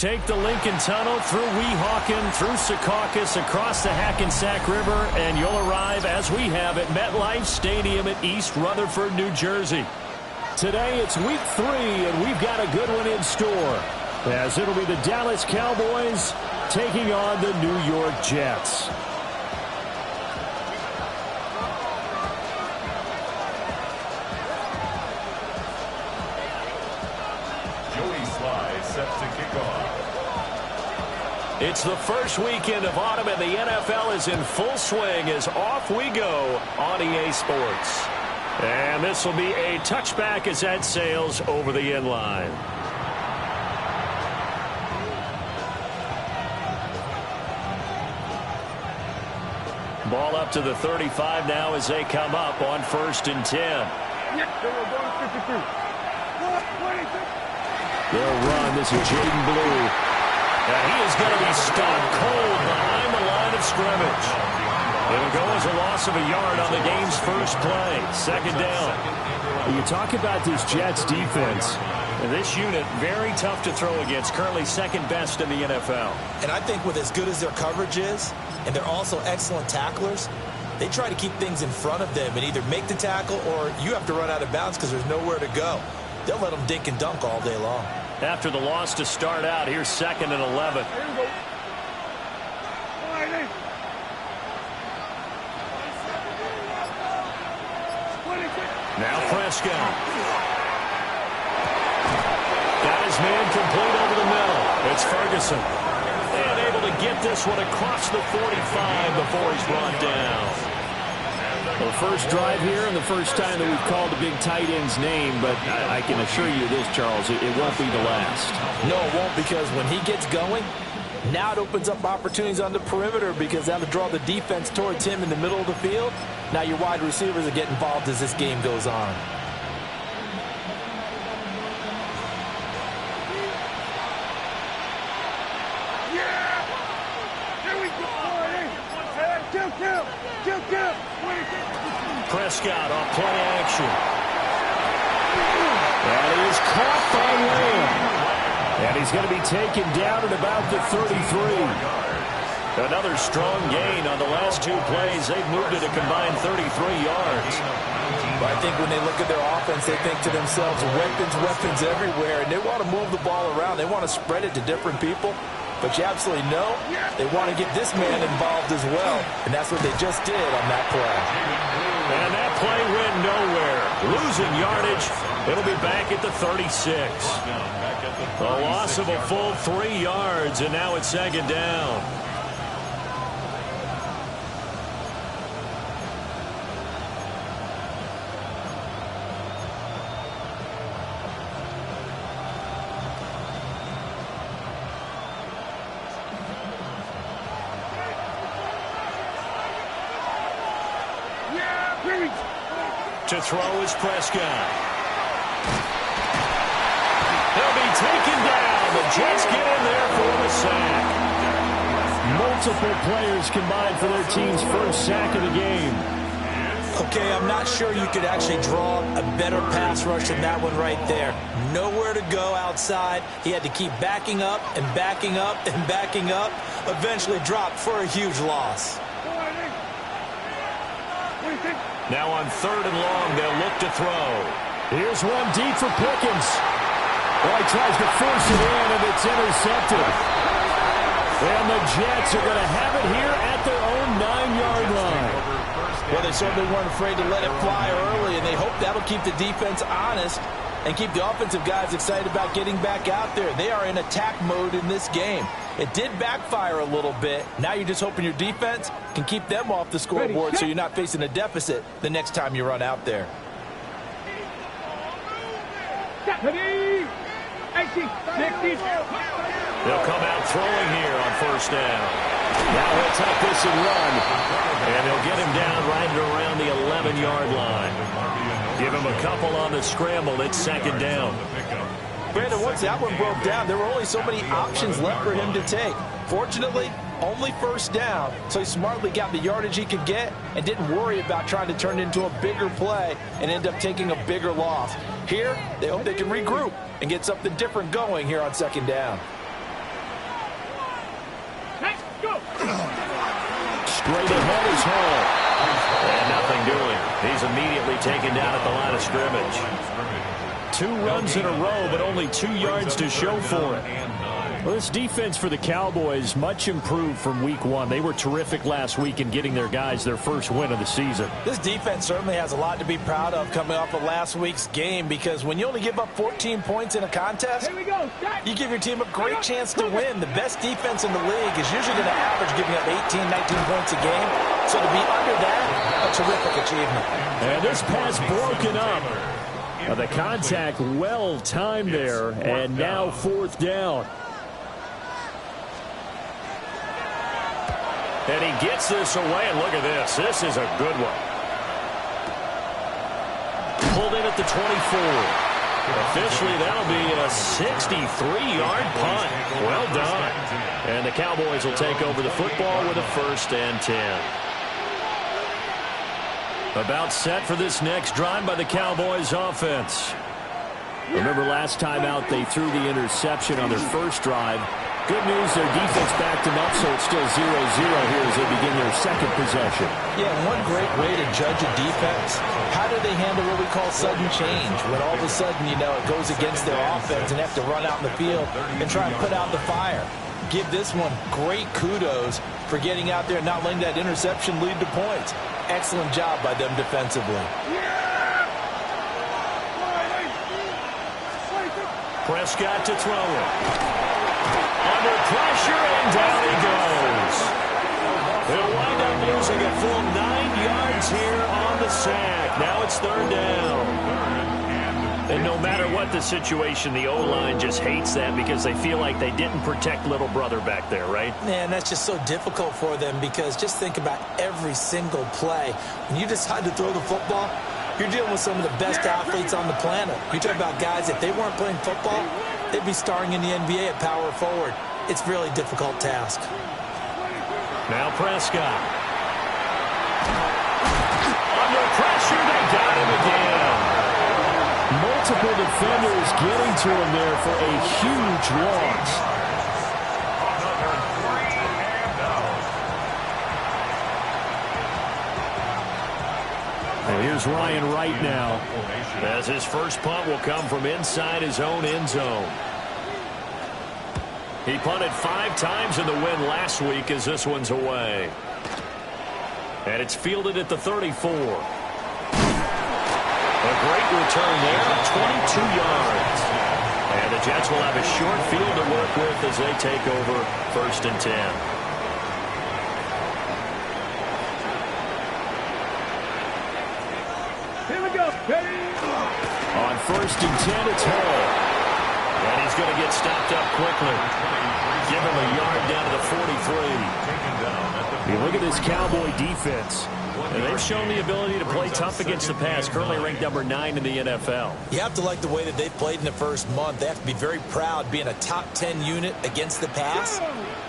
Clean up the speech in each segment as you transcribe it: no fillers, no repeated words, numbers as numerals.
Take the Lincoln Tunnel through Weehawken, through Secaucus, across the Hackensack River, and you'll arrive, as we have, at MetLife Stadium at East Rutherford, New Jersey. Today it's week 3, and we've got a good one in store, as it'll be the Dallas Cowboys taking on the New York Jets. It's the first weekend of autumn, and the NFL is in full swing as off we go on EA Sports. And this will be a touchback as that sails over the end line. Ball up to the 35 now as they come up on 1st and 10. They'll run. This is Jaden Blue. And he is going to be stopped cold behind the line of scrimmage. It'll go as a loss of a yard on the game's first play. 2nd down. When you talk about this Jets defense, and this unit very tough to throw against, currently 2nd best in the NFL. And I think with as good as their coverage is, and they're also excellent tacklers, they try to keep things in front of them and either make the tackle or you have to run out of bounds because there's nowhere to go. They'll let them dink and dunk all day long. After the loss to start out, here's 2nd and 11. Now Prescott. Got his man complete over the middle. It's Ferguson. And able to get this one across the 45 before he's brought down. Well, first drive here and the first time that we've called the big tight end's name, but I can assure you this, Charles, it won't be the last. No, it won't, because when he gets going, now it opens up opportunities on the perimeter because that'll draw the defense towards him in the middle of the field. Now your wide receivers are getting involved as this game goes on. Prescott off play action. And he is caught by Lamb. And he's going to be taken down at about the 33. Another strong gain on the last 2 plays. They've moved it a combined 33 yards. But I think when they look at their offense, they think to themselves, weapons everywhere, and they want to move the ball around. They want to spread it to different people. But you absolutely know they want to get this man involved as well, and that's what they just did on that play. And that play went nowhere. Losing yardage. It'll be back at the 36. A loss of a full 3 yards, and now it's 2nd down. To throw is Prescott. He'll be taken down. The Jets get in there for the sack. Multiple players combined for their team's first sack of the game. Okay, I'm not sure you could actually draw a better pass rush than that one right there. Nowhere to go outside. He had to keep backing up and backing up and backing up. Eventually dropped for a huge loss. Now on 3rd and long, they'll look to throw. Here's one deep for Pickens. Well, he tries to force it in, and it's intercepted. And the Jets are going to have it here at their own 9-yard line. Well, they certainly weren't afraid to let it fly early, and they hope that'll keep the defense honest and keep the offensive guys excited about getting back out there. They are in attack mode in this game. It did backfire a little bit. Now you're just hoping your defense can keep them off the scoreboard so you're not facing a deficit the next time you run out there. They'll come out throwing here on 1st down. Now he'll take this and run. And they'll get him down right around the 11-yard line. Give him a couple on the scramble. It's 2nd down. Brandon, once that one broke down, there were only so many options left for him to take. Fortunately, only 1st down, so he smartly got the yardage he could get and didn't worry about trying to turn it into a bigger play and end up taking a bigger loss. Here, they hope they can regroup and get something different going here on 2nd down. Straight ahead is Hall. And nothing doing. He's immediately taken down at the line of scrimmage. 2 runs in a row, but only 2 yards to show for it. Well, this defense for the Cowboys much improved from week 1. They were terrific last week in getting their guys their first win of the season. This defense certainly has a lot to be proud of coming off of last week's game, because when you only give up 14 points in a contest, you give your team a great chance to win. The best defense in the league is usually going to average giving up 18, 19 points a game. So to be under that, a terrific achievement. And this pass broken up. The contact well timed there, and now 4th down. And he gets this away, and look at this. This is a good one. Pulled in at the 24. Officially, that'll be a 63-yard punt. Well done. And the Cowboys will take over the football with a 1st and 10. About set for this next drive by the Cowboys offense. Remember last time out they threw the interception on their first drive. Good news, their defense backed them up, so it's still 0-0 here as they begin their 2nd possession. Yeah, one great way to judge a defense, how do they handle what we call sudden change? When all of a sudden, you know, it goes against their offense and they have to run out in the field and try and put out the fire. Give this one great kudos for getting out there and not letting that interception lead to points. Excellent job by them defensively. Prescott to throw it. Under pressure, and down he goes. They'll wind up losing a full 9 yards here on the sack. Now it's 3rd down. And no matter what the situation, the O-line just hates that because they feel like they didn't protect little brother back there, right? Man, that's just so difficult for them, because just think about every single play. When you decide to throw the football, you're dealing with some of the best athletes on the planet. You talk about guys, if they weren't playing football, they'd be starring in the NBA at power forward. It's a really difficult task. Now Prescott. Under pressure, they got him again. Multiple defenders getting to him there for a huge loss. Here's Ryan Wright now, as his first punt will come from inside his own end zone. He punted 5 times in the win last week as this one's away. And it's fielded at the 34. A great return there, 22 yards. And the Jets will have a short field to work with as they take over 1st and 10. Here we go. On 1st and 10, it's Hall. And he's going to get stopped up quickly. Give him a yard down to the 43. You look at this Cowboy defense. And they've shown the ability to play tough against the pass, currently ranked number 9 in the NFL. You have to like the way that they've played in the first month. They have to be very proud being a top 10 unit against the pass.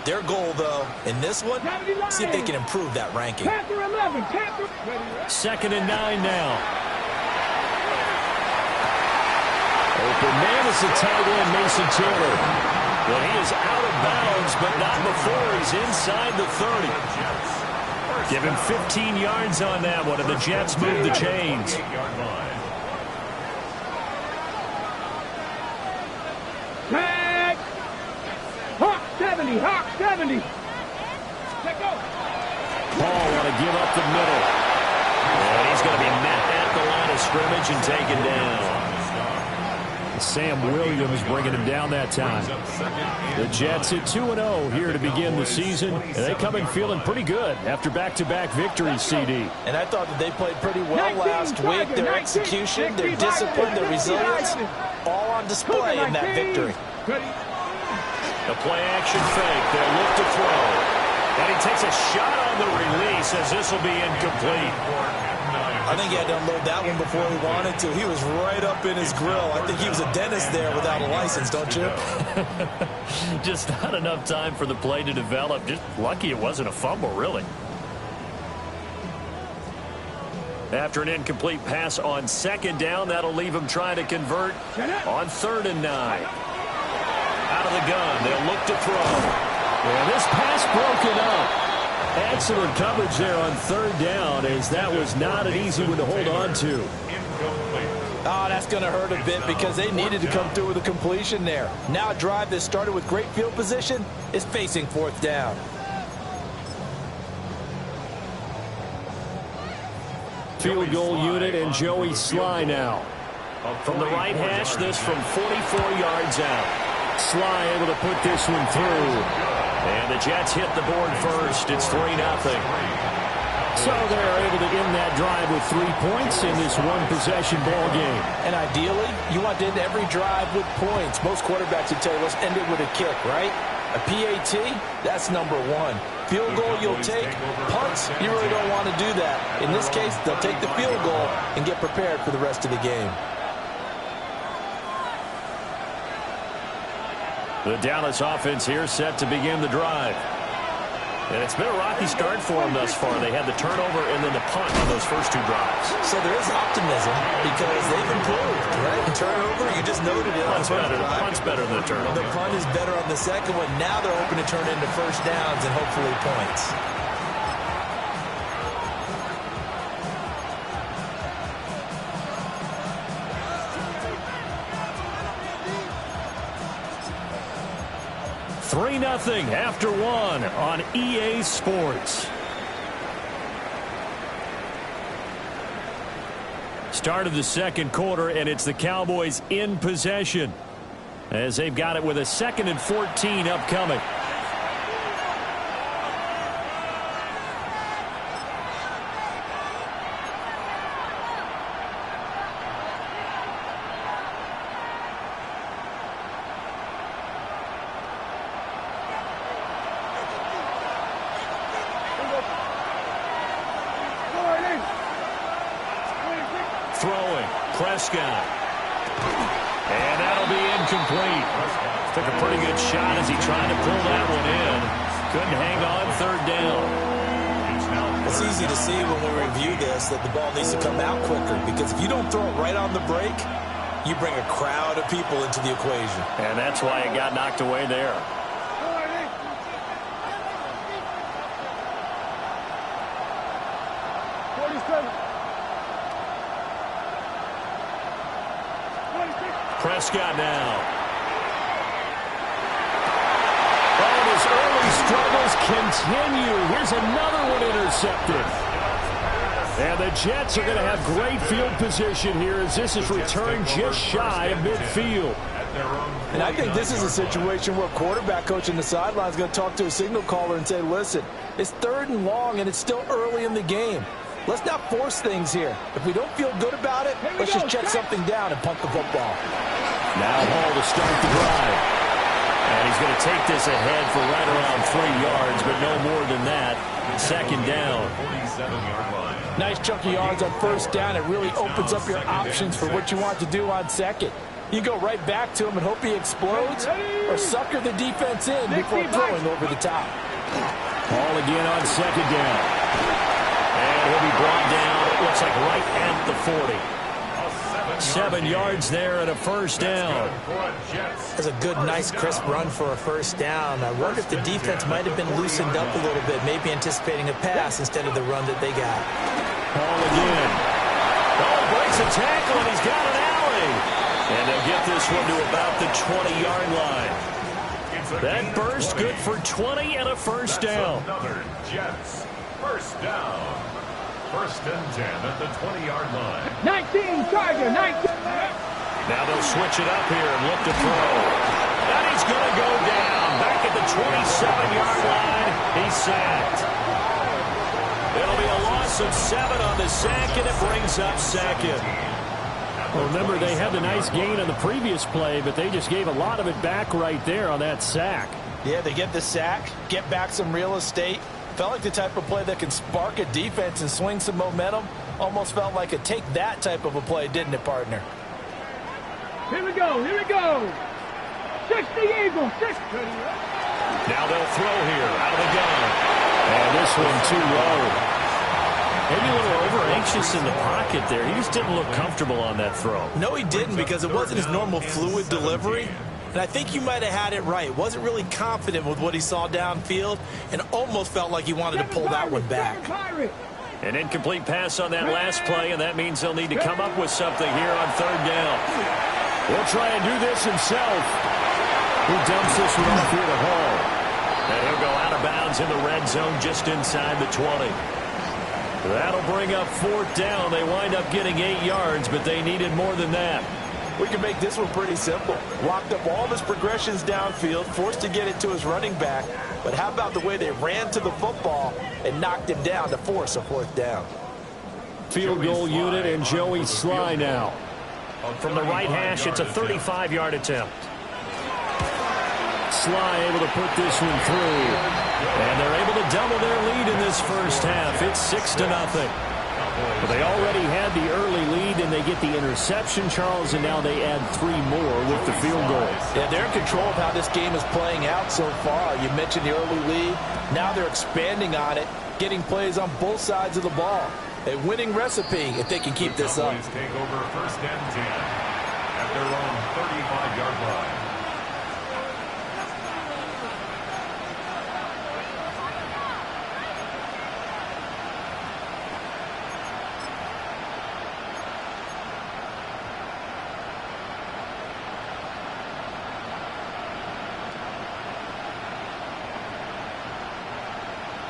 Their goal, though, in this one, see if they can improve that ranking. 2nd and 9 now. Open man is the tight end, Mason Taylor. Well, he is out of bounds, but not before he's inside the 30. Give him 15 yards on that one, and the Jets move the chains. Tag! Hawk 70, Hawk 70. Let go. Paul want to give up the middle. And he's going to be met at the line of scrimmage and taken down. Sam Williams bringing him down that time. The Jets at 2-0 here to begin the season. And they come in feeling pretty good after back-to-back victories, CD. And I thought that they played pretty well last week. Their execution, their discipline, their resilience, all on display in that victory. The play-action fake. They'll look to throw. And he takes a shot on the release as this will be incomplete. I think he had to unload that one before he wanted to. He was right up in his grill. I think he was a dentist there without a license, don't you? Just not enough time for the play to develop. Just lucky it wasn't a fumble, really. After an incomplete pass on 2nd down, that'll leave him trying to convert on 3rd and 9. Out of the gun, they'll look to throw. And this pass broken up. Excellent coverage there on 3rd down, as that was not an easy one to hold on to. Oh, that's going to hurt a bit because they needed to come through with a completion there. Now a drive that started with great field position is facing 4th down. Field goal unit and Joey Sly now. From the right hash, this from 44 yards out. Sly able to put this one through. And the Jets hit the board first. It's 3-0. So they're able to end that drive with 3 points in this one-possession ball game. And ideally, you want to end every drive with points. Most quarterbacks would tell you, let's end it with a kick, right? A PAT, that's number 1. Field goal you'll take. Punts, you really don't want to do that. In this case, they'll take the field goal and get prepared for the rest of the game. The Dallas offense here set to begin the drive. And it's been a rocky start for them thus far. They had the turnover and then the punt on those first 2 drives. So there is optimism because they've improved, right? The turnover, you just noted it. Punt's better than the turnover. The punt is better on the second one. Now they're hoping to turn into 1st downs and hopefully points. Nothing after 1 on EA Sports. Start of the 2nd quarter, and it's the Cowboys in possession as they've got it with a 2nd and 14 upcoming. Throwing, Prescott. And that'll be incomplete. Took a pretty good shot as he tried to pull that one in. Couldn't hang on 3rd down. It's easy to see when we review this that the ball needs to come out quicker because if you don't throw it right on the break, you bring a crowd of people into the equation. And that's why it got knocked away there. Prescott now. And his early struggles continue. Here's another one intercepted. And the Jets are going to have great field position here as this is returned just shy of midfield. And I think this is a situation where quarterback coach in the sideline is going to talk to a signal caller and say, listen, it's 3rd and long and it's still early in the game. Let's not force things here. If we don't feel good about it, let's just check something down and punt the football. Now Hall to start the drive. And he's going to take this ahead for right around 3 yards, but no more than that. 2nd down. Nice chunk of yards on 1st down. It really opens up your options for what you want to do on 2nd. You go right back to him and hope he explodes, or sucker the defense in before throwing over the top. Hall again on 2nd down. And he'll be brought down, it looks like right at the 40. 7 yards there and a 1st down. That's a good, nice, crisp run for a 1st down. I wonder if the defense might have been loosened up a little bit, maybe anticipating a pass instead of the run that they got. Hall again. Oh, breaks a tackle, and he's got an alley. And they'll get this one to about the 20-yard line. That burst good for 20 and a 1st down. Another Jets 1st down. 1st and 10 at the 20-yard line. 19, Tiger, 19. Now they'll switch it up here and look to throw. And he's going to go down. Back at the 27-yard line. He's sacked. It'll be a loss of 7 on the sack, and it brings up 2nd. Well, remember, they had the nice gain on the previous play, but they just gave a lot of it back right there on that sack. Yeah, they get the sack, get back some real estate. Felt like the type of play that can spark a defense and swing some momentum. Almost felt like a take that type of a play, didn't it, partner? Here we go, here we go. 60 Eagles, 60. Now they'll throw here out of the gun. And this one too low. Maybe a little over-anxious in the pocket there. He just didn't look comfortable on that throw. No, he didn't, because it wasn't his normal fluid delivery. And I think you might have had it right. Wasn't really confident with what he saw downfield and almost felt like he wanted to pull that one back. An incomplete pass on that last play, and that means they'll need to come up with something here on 3rd down. He'll try and do this himself. He dumps this one off here to Hall. And he'll go out of bounds in the red zone just inside the 20. That'll bring up 4th down. They wind up getting 8 yards, but they needed more than that. We can make this one pretty simple. Locked up all of his progressions downfield, forced to get it to his running back. But how about the way they ran to the football and knocked him down to force a 4th down? Field goal unit and Joey Sly now. From the right hash, it's a 35-yard attempt. Sly able to put this one through. And they're able to double their lead in this 1st half. It's 6-0. But they already had the early lead, and they get the interception, Charles, and now they add 3 more with the field goal. Yeah, they're in control of how this game is playing out so far. You mentioned the early lead. Now they're expanding on it, getting plays on both sides of the ball. A winning recipe if they can keep this up. Take over 1st and 10 at their own 35-yard line.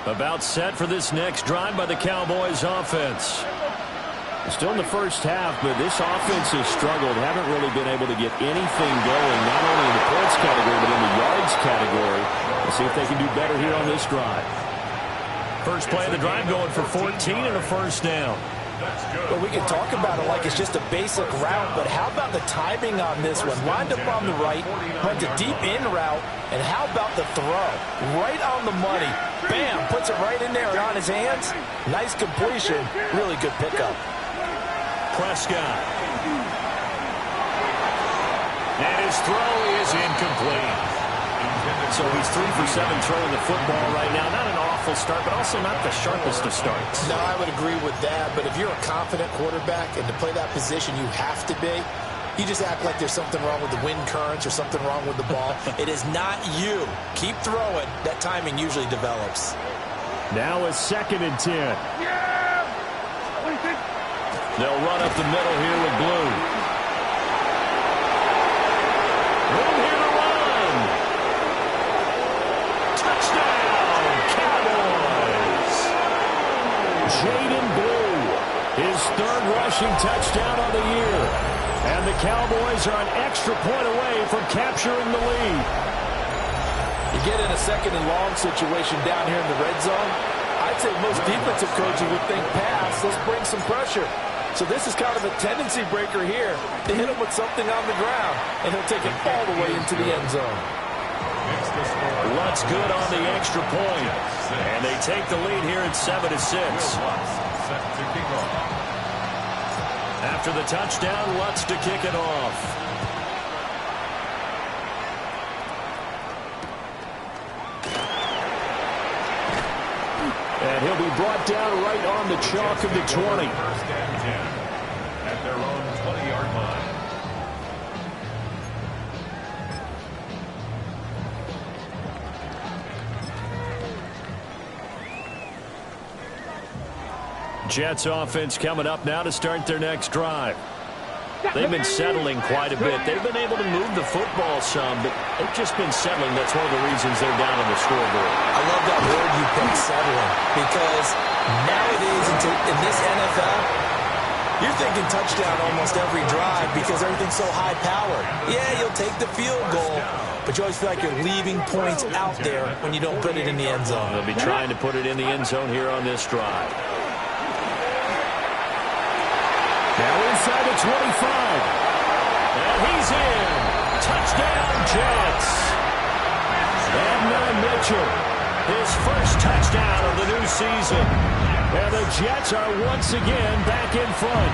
About set for this next drive by the Cowboys offense. Still in the 1st half, but this offense has struggled. Haven't really been able to get anything going, not only in the points category, but in the yards category. Let's see if they can do better here on this drive. First play of the drive going for 14 and a 1st down. Well, we can talk about it like it's just a basic route, but how about the timing on this one? Lined up on the right, runs a deep in route, and how about the throw? Right on the money. Bam, puts it right in there and on his hands. Nice completion. Really good pickup. Prescott. And his throw is incomplete. So he's 3 for 7 throwing the football right now. Not an awful start, but also not the sharpest of starts. No, I would agree with that. But if you're a confident quarterback and to play that position you have to be, you just act like there's something wrong with the wind currents or something wrong with the ball. It is not you. Keep throwing. That timing usually develops. Now a 2nd and 10. Yeah! They'll run up the middle here with Blue. His third rushing touchdown on the year. And the Cowboys are an extra point away from capturing the lead. You get in a second and long situation down here in the red zone, I'd say most defensive coaches would think pass. Let's bring some pressure. So this is kind of a tendency breaker here to hit him with something on the ground, and he'll take it all the way into the end zone. Lutz good on the extra point. And they take the lead here at 7-6. After the touchdown, Lutz to kick it off. And he'll be brought down right on the chalk of the 20. First and 10 at their own 20-yard line. Jets offense coming up now to start their next drive. They've been settling quite a bit. They've been able to move the football some, but they've just been settling. That's one of the reasons they're down on the scoreboard. I love that word you picked, settling, because nowadays in this NFL, you're thinking touchdown almost every drive because everything's so high-powered. Yeah, you'll take the field goal, but you always feel like you're leaving points out there when you don't put it in the end zone. They'll be trying to put it in the end zone here on this drive. Now inside the 25. And he's in. Touchdown, Jets. Abner Mitchell, his first touchdown of the new season. And the Jets are once again back in front.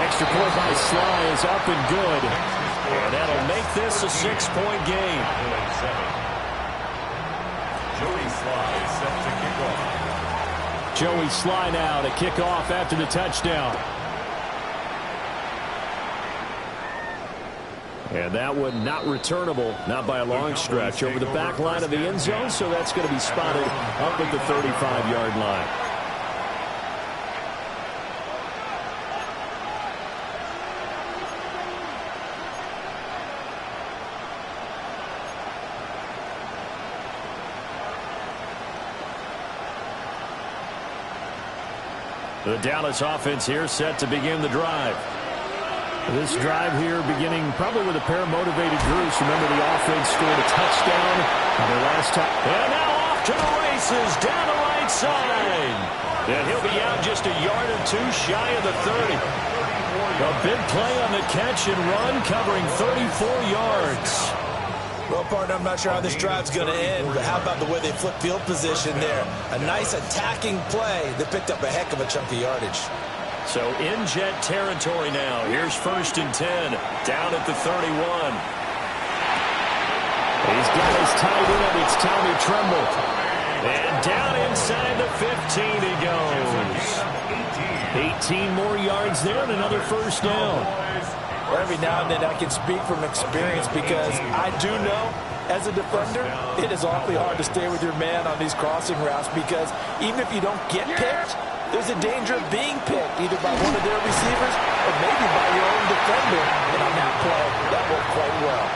Extra point by Sly is up and good. And that'll make this a 6-point game. Joey Sly set to kick off. Joey Sly now to kick off after the touchdown. And that one not returnable, not by a long stretch, over the back line of the end zone, so that's going to be spotted up at the 35-yard line. The Dallas offense here set to begin the drive. This drive here beginning probably with a pair of motivated Bruce. Remember, the offense scored a touchdown on their last time. And now off to the races down the right side. And he'll be out just a yard or two shy of the 30. A big play on the catch and run covering 34 yards. Well, partner, I'm not sure how this drive's going to end, but how about the way they flip field position there? A nice attacking play that picked up a heck of a chunk of yardage. So in Jet territory now. Here's 1st and 10, down at the 31. He's got his tight end. It's Tommy Tremble. And down inside the 15 he goes. 18 more yards there and another first down. Every now and then I can speak from experience because I do know, as a defender, it is awfully hard to stay with your man on these crossing routes because even if you don't get picked, there's a danger of being picked either by one of their receivers or maybe by your own defender. And on that play, that worked quite well.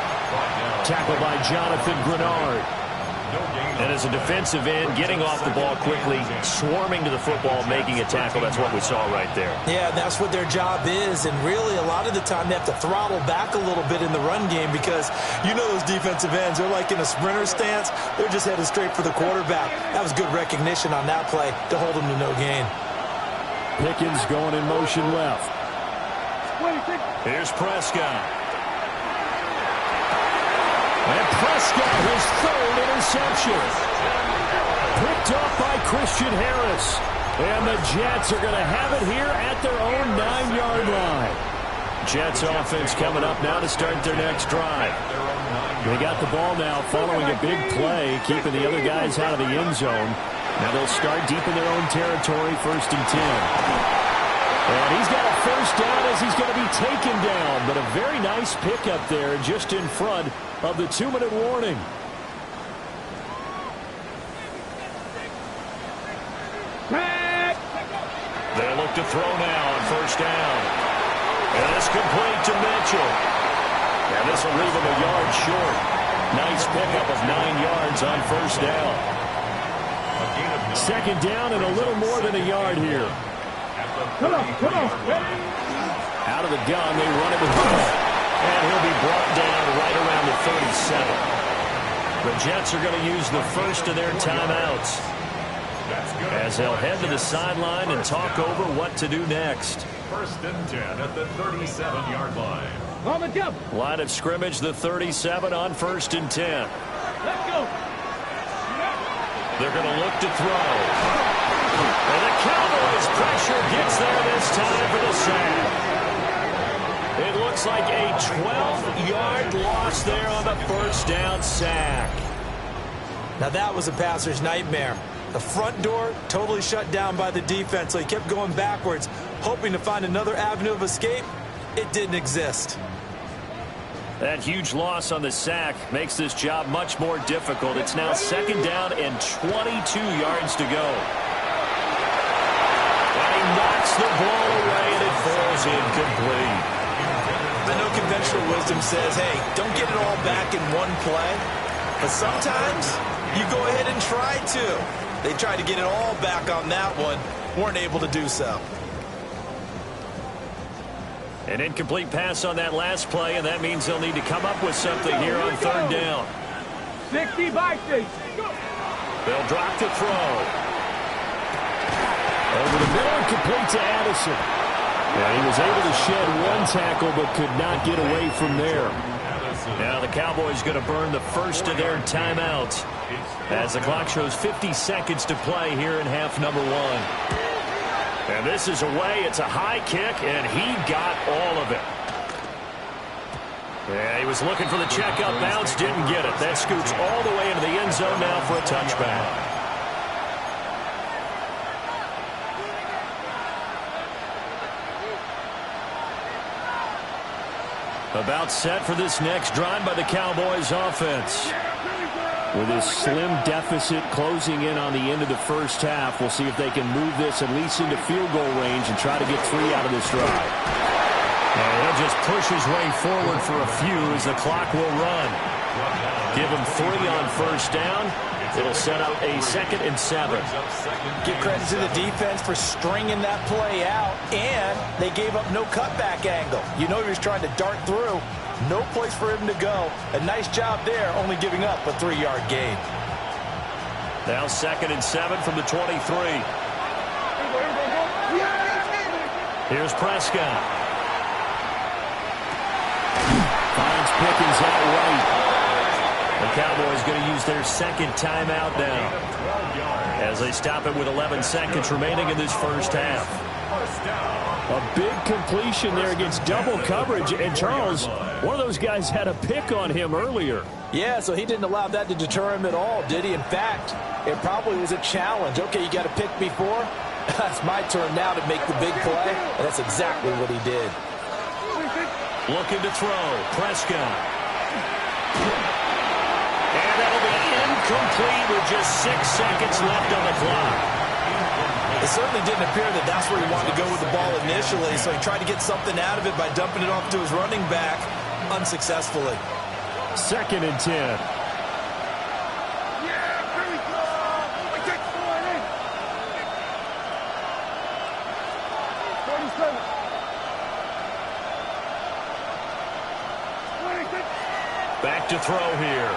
Tackled by Jonathan Grenard. And as a defensive end, getting off the ball quickly, swarming to the football, making a tackle. That's what we saw right there. Yeah, that's what their job is. And really, a lot of the time, they have to throttle back a little bit in the run game because you know those defensive ends, they're like in a sprinter stance. They're just headed straight for the quarterback. That was good recognition on that play to hold them to no gain. Pickens going in motion left. Here's Prescott. And Prescott, his third interception. Picked up by Christian Harris. And the Jets are going to have it here at their own 9-yard line. Jets offense coming up now to start their next drive. They got the ball now following a big play, keeping the other guys out of the end zone. Now they'll start deep in their own territory, 1st and 10. And he's got a first down as he's going to be taken down. But a very nice pickup there just in front of the 2-minute warning. They look to throw now on 1st down. And it's complete to Mitchell. And this will leave him a yard short. Nice pickup of 9 yards on 1st down. 2nd down and a little more than a yard here. Come on. Ready? Out of the gun, they run it with Hall. And he'll be brought down right around the 37. The Jets are going to use the first of their timeouts as they'll head to the sideline and talk over what to do next. 1st and 10 at the 37-yard line. On the jump. Line of scrimmage, the 37 on 1st and 10. Let's go. They're going to look to throw. And the Cowboys' pressure gets there this time for the sack. It looks like a 12-yard loss there on the first down sack. Now that was a passer's nightmare. The front door totally shut down by the defense, so he kept going backwards, hoping to find another avenue of escape. It didn't exist. That huge loss on the sack makes this job much more difficult. It's now 2nd down and 22 yards to go. And he knocks the ball away, and it falls incomplete. I know conventional wisdom says, hey, don't get it all back in one play. But sometimes you go ahead and try to. They tried to get it all back on that one. Weren't able to do so. An incomplete pass on that last play, and that means they'll need to come up with something here on 3rd down. 60 by 6. Go. They'll drop the throw. Over the middle and complete to Addison. And he was able to shed one tackle but could not get away from there. Now the Cowboys going to burn the first of their timeouts as the clock shows 50 seconds to play here in half number 1. And this is away. It's a high kick, and he got all of it. Yeah, he was looking for the checkup bounce, didn't get it. That scoots all the way into the end zone now for a touchback. About set for this next drive by the Cowboys offense. With his slim deficit closing in on the end of the first half, we'll see if they can move this at least into field goal range and try to get 3 out of this drive. And he'll just push his way forward for a few as the clock will run. Give him 3 on 1st down. It'll set up a 2nd and 7. Give credit to the defense for stringing that play out, and they gave up no cutback angle. You know he was trying to dart through. No place for him to go. A nice job there, only giving up a 3-yard gain. Now 2nd and 7 from the 23. Here's Prescott. Finds Pickens out right. The Cowboys going to use their 2nd timeout now as they stop it with 11 seconds remaining in this first half. A big completion there against double coverage. And Charles, one of those guys had a pick on him earlier. Yeah, so he didn't allow that to deter him at all, did he? In fact, it probably was a challenge. Okay, you got a pick before. It's my turn now to make the big play. And that's exactly what he did. Looking to throw. Prescott. And that'll be incomplete with just 6 seconds left on the clock. It certainly didn't appear that that's where he wanted to go with the ball initially, so he tried to get something out of it by dumping it off to his running back unsuccessfully. 2nd and 10. Back to throw here.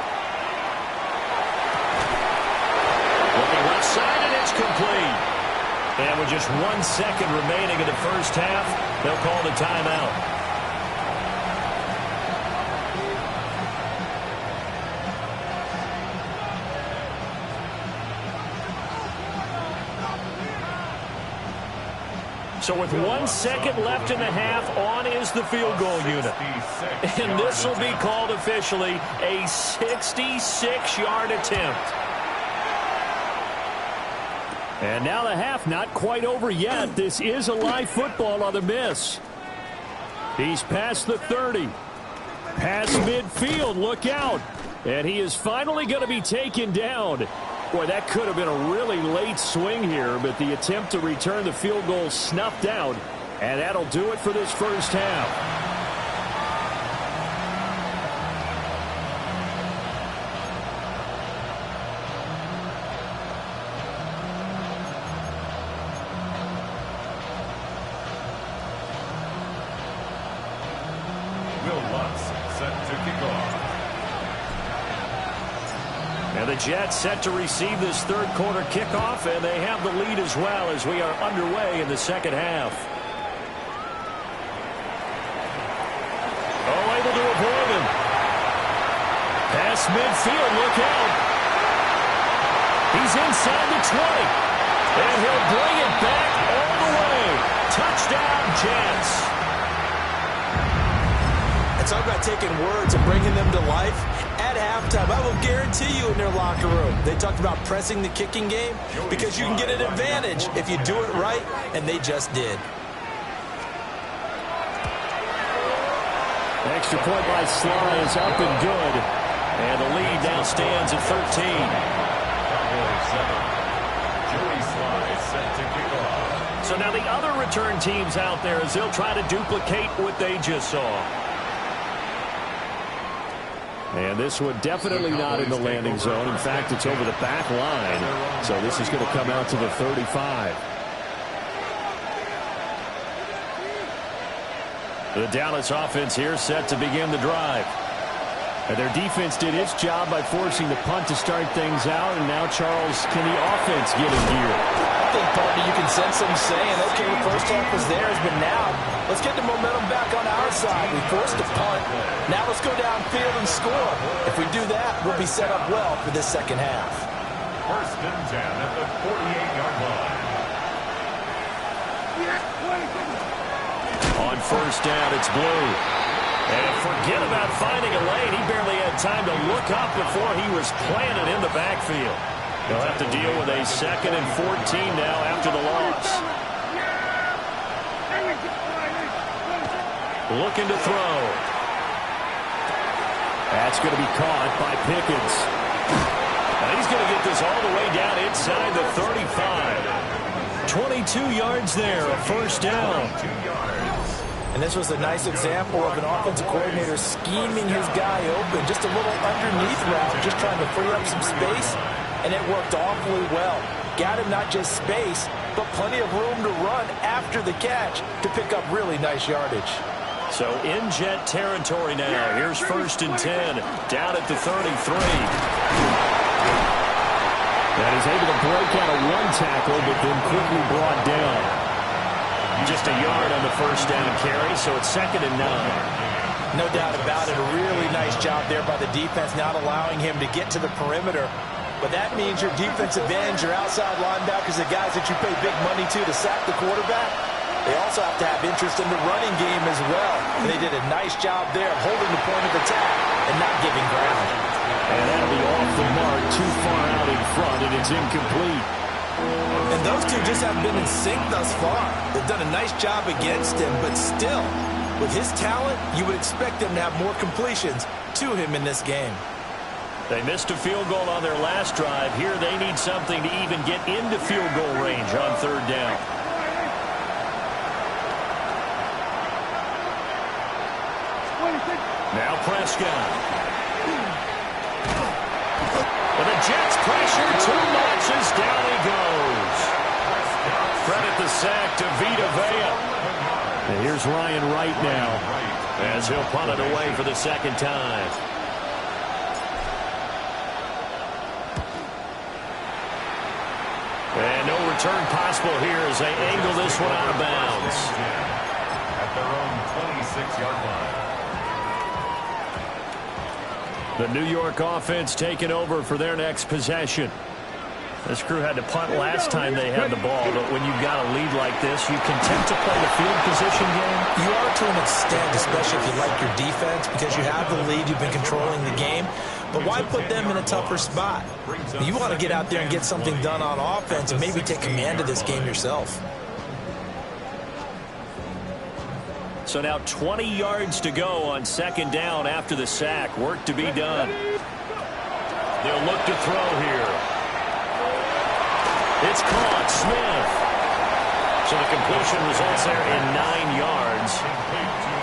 Looking left side, and it's complete. And with just 1 second remaining in the first half, they'll call the timeout. So with 1 second left in the half, on is the field goal unit. And this will be called officially a 66-yard attempt. And now the half not quite over yet. This is a live football on the miss. He's past the 30. Past midfield, look out. And he is finally going to be taken down. Boy, that could have been a really late swing here, but the attempt to return the field goal snuffed out, and that'll do it for this first half. And the Jets set to receive this third quarter kickoff, and they have the lead as well as we are underway in the second half. Oh, able to avoid him. Past midfield, look out. He's inside the 20. And he'll bring it back all the way. Touchdown, Jets. And talk about taking words and bringing them to life. At halftime, I will guarantee you in their locker room, they talked about pressing the kicking game because you can get an advantage if you do it right, and they just did. Extra point by Sly is up and good. And the lead now stands at 13. Joey Sly set to kick off. So now the other return teams out there as they'll try to duplicate what they just saw. And this one definitely not in the landing zone. In fact, it's over the back line. So this is going to come out to the 35. The Dallas offense here set to begin the drive. And their defense did its job by forcing the punt to start things out. And now, Charles, can the offense get in gear? I think, partner, you can sense them saying, okay, the first half was theirs, but now let's get the momentum back on our side. We forced a punt. Now let's go downfield and score. If we do that, we'll be set up well for this second half. First and 10 at the 48-yard line. On first down, it's Blue. And forget about finding a lane. He barely had time to look up before he was planted in the backfield. They'll have to deal with a 2nd and 14 now after the loss. Looking to throw. That's going to be caught by Pickens. And he's going to get this all the way down inside the 35. 22 yards there, a first down. And this was a nice example of an offensive coordinator scheming his guy open. Just a little underneath route, just trying to free up some space. And it worked awfully well. Got him not just space, but plenty of room to run after the catch to pick up really nice yardage. So in Jet territory now. Here's first and 10. Down at the 33. That is able to break out of one tackle, but then quickly brought down. Just a yard on the first down carry, so it's 2nd and 9. No doubt about it. A really nice job there by the defense, not allowing him to get to the perimeter. But that means your defensive ends, your outside linebackers, the guys that you pay big money to sack the quarterback, they also have to have interest in the running game as well. And they did a nice job there of holding the point of attack and not giving ground. And that'll be off the mark, too far out in front, and it's incomplete. And those two just haven't been in sync thus far. They've done a nice job against him, but still, with his talent, you would expect them to have more completions to him in this game. They missed a field goal on their last drive. Here they need something to even get into field goal range on third down. Now Prescott. And the Jets pressure too much as down he goes. Credit the sack to Vita Vea. And here's Ryan Wright now as he'll punt it away for the second time. And no return possible here as they angle this one out of bounds. At their own 26-yard line. The New York offense taking over for their next possession. This crew had to punt last time they had the ball, but when you've got a lead like this, you content to play the field position game? You are to an extent, especially if you like your defense, because you have the lead, you've been controlling the game. But why put them in a tougher spot? You want to get out there and get something done on offense and maybe take command of this game yourself. So now 20 yards to go on second down after the sack. Work to be done. They'll look to throw here. It's caught. Smith. So the completion results there in 9 yards.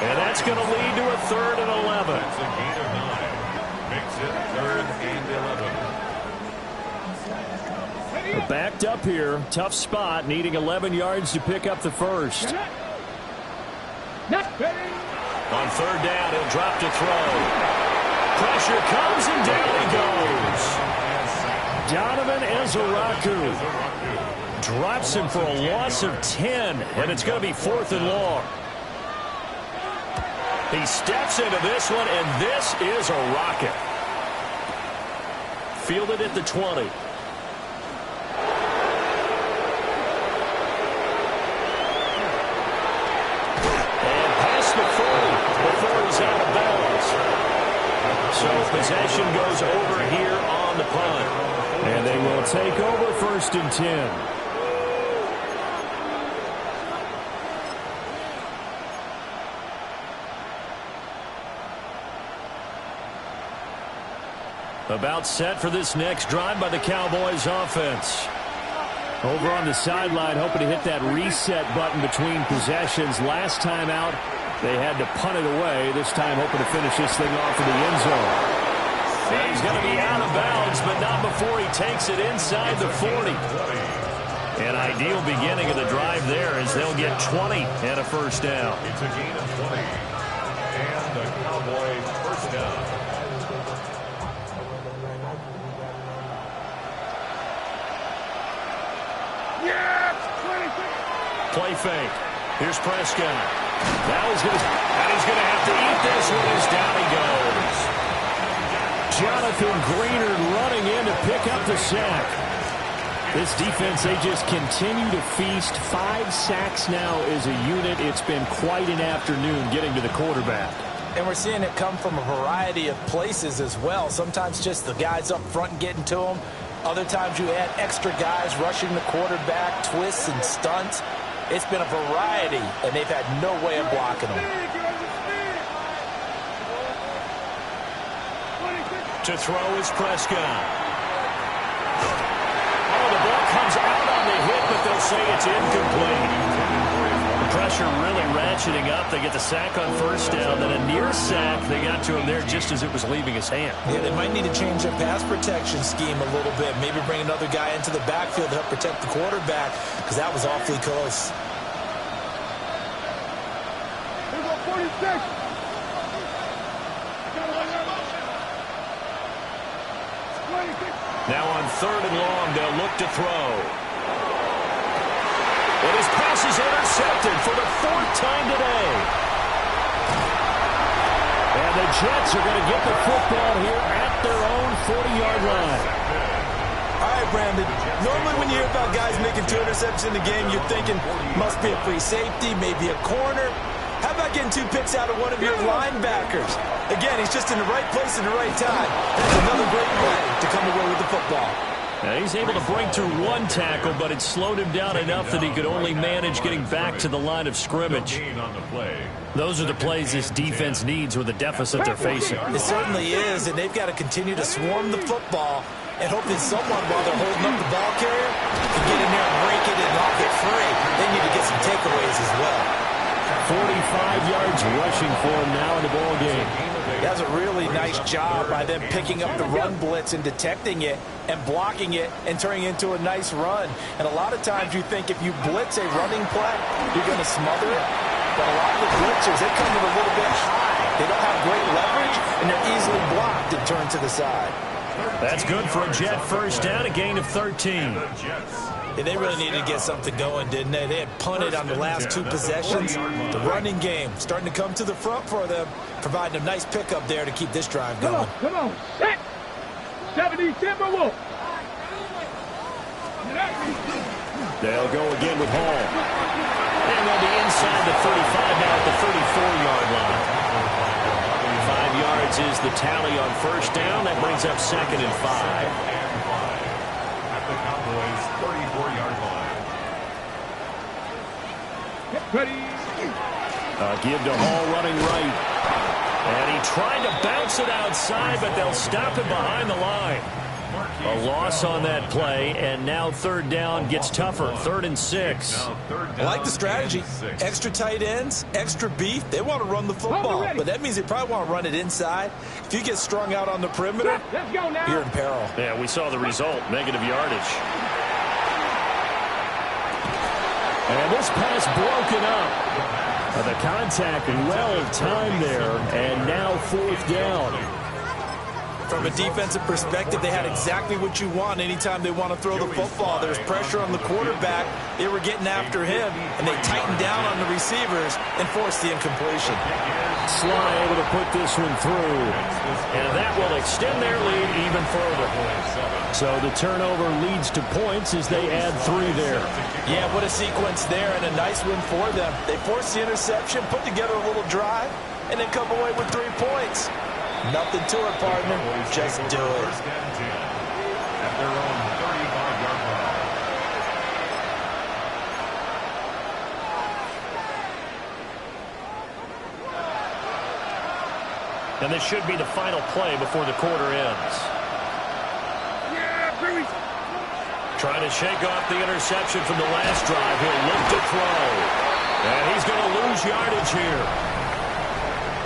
And that's going to lead to a 3rd and 11. That's a gain of 9. Makes it 3rd and 11. Backed up here. Tough spot. Needing 11 yards to pick up the first. On third down, he'll drop to throw. Pressure comes and down he goes. Donovan Ezaraku drops him for a loss of 10, and it's going to be 4th and long. He steps into this one, and this is a rocket. Fielded at the 20. And past the 40 before he's out of bounds. So possession goes over here on the punt. And they will take over 1st and 10. About set for this next drive by the Cowboys offense. Over on the sideline, hoping to hit that reset button between possessions. Last time out, they had to punt it away. This time, hoping to finish this thing off in the end zone. He's going to be out of bounds, but not before he takes it inside the 40. An ideal beginning of the drive there as they'll get 20 and a first down. It's a gain of 20. And the Cowboys first down. Play fake. Here's Prescott. Now he's going to have to eat this one as down he goes. Jonathan Greenard running in to pick up the sack. This defense, they just continue to feast. 5 sacks now as a unit. It's been quite an afternoon getting to the quarterback. And we're seeing it come from a variety of places as well. Sometimes just the guys up front and getting to them. Other times you add extra guys rushing the quarterback, twists and stunts. It's been a variety, and they've had no way of blocking them. To throw is Prescott. Oh, the ball comes out on the hit, but they'll say it's incomplete. The pressure really ratcheting up. They get the sack on first down, then a near sack. They got to him there just as it was leaving his hand. Yeah, they might need to change their pass protection scheme a little bit. Maybe bring another guy into the backfield to help protect the quarterback, because that was awfully close. Here's our 46. Now on 3rd and long, they'll look to throw. And his pass is intercepted for the 4th time today. And the Jets are going to get the football here at their own 40-yard line. All right, Brandon. Normally when you hear about guys making 2 interceptions in the game, you're thinking must be a free safety, maybe a corner. How about getting 2 picks out of one of your linebackers? Again, he's just in the right place at the right time. That's another great way to come away with the football. Now he's able to break through 1 tackle, but it slowed him down enough that he could only manage getting back to the line of scrimmage. Those are the plays this defense needs with the deficit they're facing. It certainly is, and they've got to continue to swarm the football and hope that someone, while they're holding up the ball carrier, can get in there and break it and knock it free. They need to get some takeaways as well. 45 yards rushing for him now in the ball game. That's a really nice job by them picking up the run blitz and detecting it and blocking it and turning it into a nice run. And a lot of times you think if you blitz a running play, you're going to smother it. But a lot of the blitzers, they come in a little bit high. They don't have great leverage, and they're easily blocked and turned to the side. That's good for a Jet first down, a gain of 13. Yeah, they really needed to get something going, didn't they? They had punted on the last 2 possessions. The running game starting to come to the front for them, providing a nice pickup there to keep this drive going. Come on. Set. 70 Timberwolves. They'll go again with Hall. And they'll be inside the 35 now at the 34-yard line. 5 yards is the tally on first down. That brings up 2nd and 5. At the Cowboys' 34-yard line. Get ready. Give to Hall running right. And he tried to bounce it outside, but they'll stop him behind the line. A loss on that play, and now 3rd down gets tougher. 3rd and 6. I like the strategy. Extra tight ends, extra beef. They want to run the football, but that means they probably want to run it inside. If you get strung out on the perimeter, Let's go now. you're in peril. Yeah, we saw the result, negative yardage. And this pass broken up. The contact well timed there, and now 4th down. From a defensive perspective, they had exactly what you want anytime they want to throw the football. There's pressure on the quarterback. They were getting after him, and they tightened down on the receivers and forced the incompletion. Sly able to put this one through, and that will extend their lead even further. So the turnover leads to points as they add 3 there. Yeah, what a sequence there, and a nice win for them. They forced the interception, put together a little drive, and then come away with 3 points. Nothing to it, partner. Just do it. At their own 35-yard line. And this should be the final play before the quarter ends. Trying to shake off the interception from the last drive. He'll look to throw. And he's going to lose yardage here,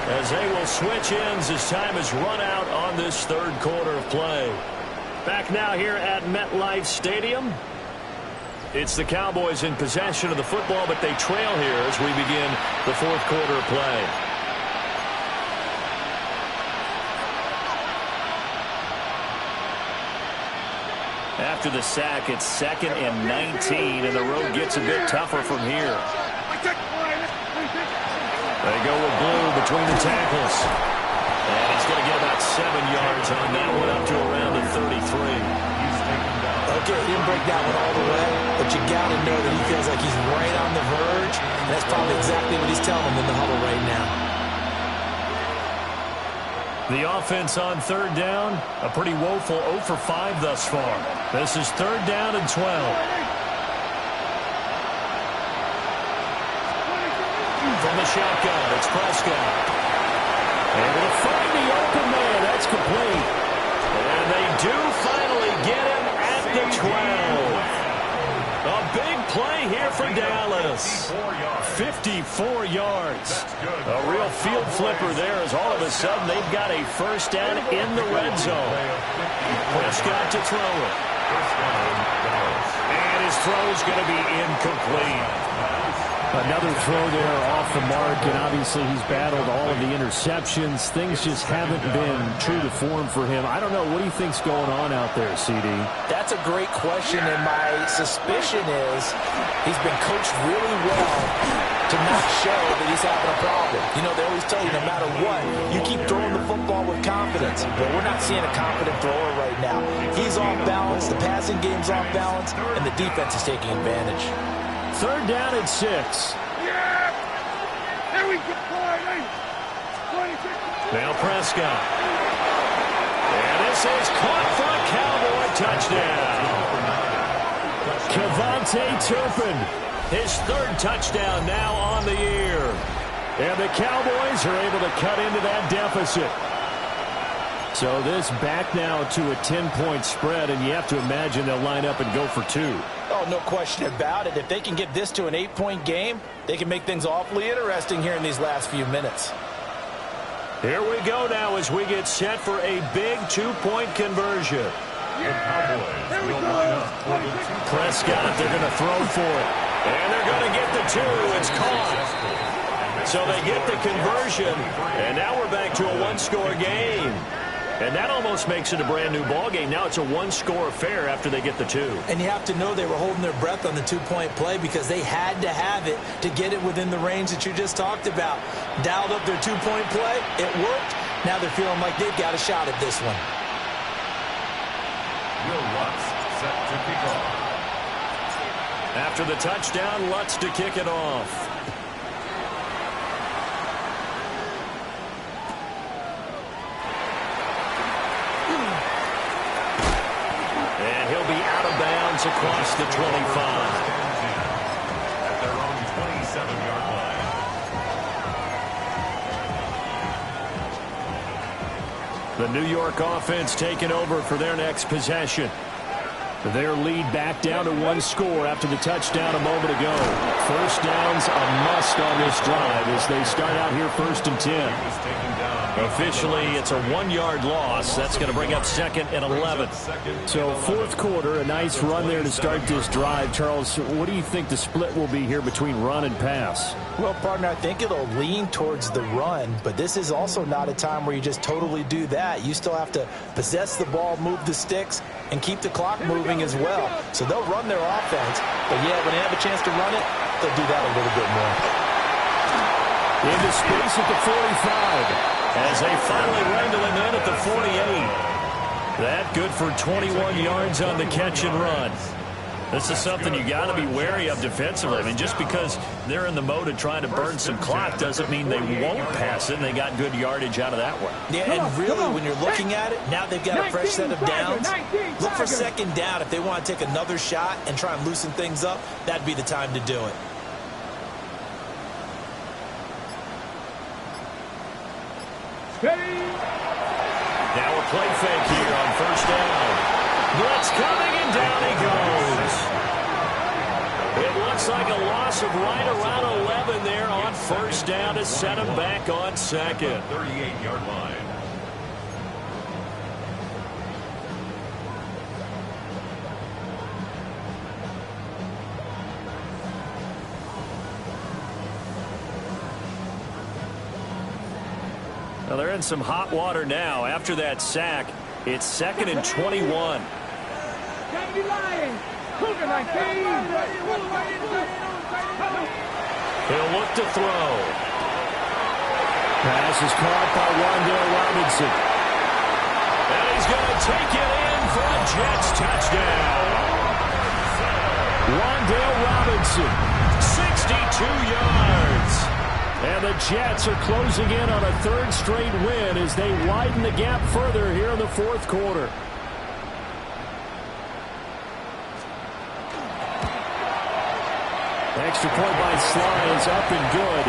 as they will switch ends as time has run out on this third quarter of play. Back now here at MetLife Stadium. It's the Cowboys in possession of the football, but they trail here as we begin the fourth quarter of play. After the sack, it's 2nd and 19, and the road gets a bit tougher from here. They go with Blue between the tackles. And he's going to get about 7 yards on that one, up to around the 33. Okay, he didn't break that one all the way, but you got to know that he feels like he's right on the verge, and that's probably exactly what he's telling them in the huddle right now. The offense on third down, a pretty woeful 0 for 5 thus far. This is 3rd down and 12. From the shotgun, it's Prescott. Able to find the open man. That's complete. And they do finally get him at the 12. A big play here for Dallas. 54 yards. A real field flipper there, as all of a sudden they've got a first down in the red zone. Prescott to throw it. And his throw is going to be incomplete. Another throw there off the mark, and obviously he's battled all of the interceptions. Things just haven't been true to form for him. I don't know. What do you think's going on out there, CD? That's a great question, and my suspicion is he's been coached really well to not show that he's having a problem. You know, they always tell you no matter what, you keep throwing the football with confidence. But we're not seeing a confident thrower right now. He's off balance, the passing game's off balance, and the defense is taking advantage. 3rd down and 6. Yeah! There we go. Now Prescott. And this is caught for a Cowboy touchdown. Kevontae Turpin, his 3rd touchdown now on the year. And the Cowboys are able to cut into that deficit. So this back now to a 10-point spread, and you have to imagine they'll line up and go for 2. Oh, no question about it. If they can get this to an 8-point game, they can make things awfully interesting here in these last few minutes. Here we go now as we get set for a big 2-point conversion. Prescott, they're going to throw for it. And they're going to get the 2. It's caught. So they get the conversion, and now we're back to a 1-score game. And that almost makes it a brand-new ball game. Now it's a 1-score affair after they get the 2. And you have to know they were holding their breath on the 2-point play because they had to have it to get it within the range that you just talked about. Dialed up their 2-point play. It worked. Now they're feeling like they've got a shot at this one. Will Lutz set to kick off. After the touchdown, Lutz to kick it off. Across the 25. At their own 27-yard line. The New York offense taking over for their next possession. Their lead back down to one score after the touchdown a moment ago. First down's a must on this drive as they start out here 1st and 10. Officially, it's a 1-yard loss. That's going to bring up 2nd and 11. So 4th quarter, a nice run there to start this drive. Charles, what do you think the split will be here between run and pass? Well, partner, I think it'll lean towards the run, but this is also not a time where you just totally do that. You still have to possess the ball, move the sticks, and keep the clock moving as well. So they'll run their offense, but yeah, when they have a chance to run it, they'll do that a little bit more. Into space at the 45 as they finally wrangle him in at the 48. That good for 21 yards on the catch and run. This is something you got to be wary of defensively. I mean, just because they're in the mode of trying to burn some clock doesn't mean they won't pass it, and they got good yardage out of that one. Yeah, and really, when you're looking at it, now they've got a fresh set of downs. Look for 2nd down. If they want to take another shot and try and loosen things up, that'd be the time to do it. Now a play fake here on 1st down. Blitz coming, and down he goes. It looks like a loss of right around 11 there on 1st down to set him back on 2nd. 38-yard line. Well, they're in some hot water now. After that sack, it's 2nd and 21. He'll look to throw. Pass is caught by Wan'Dale Robinson. And he's going to take it in for a Jets touchdown. Wan'Dale Robinson, 62 yards. and the Jets are closing in on a 3rd straight win as they widen the gap further here in the 4th quarter. Extra point by Sly is up and good.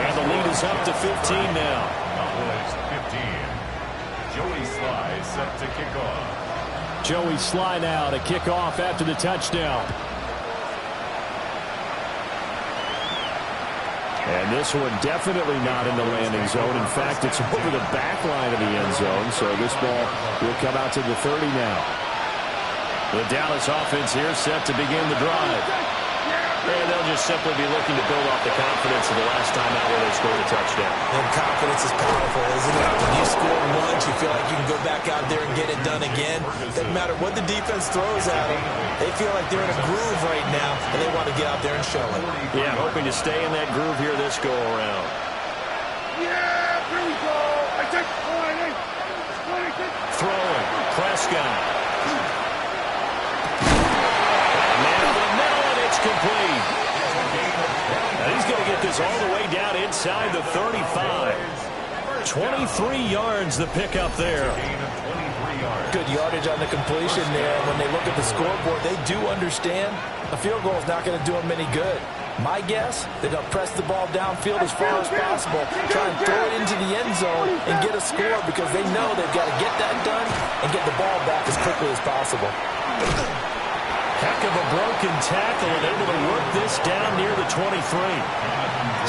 And the lead is up to 15 now. Cowboys 15. Joey Sly set to kick off. Joey Sly now to kick off after the touchdown. And this one definitely not in the landing zone. In fact, it's over the back line of the end zone. So this ball will come out to the 30 now. The Dallas offense here set to begin the drive. And they'll just simply be looking to build off the confidence of the last time out where they scored a touchdown. And confidence is powerful, isn't it? When you score once, you feel like you can go back out there and get it done again. Doesn't matter what the defense throws at them. They feel like they're in a groove right now, and they want to get out there and show it. Yeah, hoping to stay in that groove here this go-around. Yeah, here we go. I take 20. Throwing. Prescott. Complete. And he's going to get this all the way down inside the 35. 23 yards the pickup there. Good yardage on the completion there. When they look at the scoreboard, they do understand a field goal is not going to do them any good. My guess, they're going to press the ball downfield as far as possible, try and throw it into the end zone and get a score because they know they've got to get that done and get the ball back as quickly as possible. Heck of a broken tackle and able to work this down near the 23.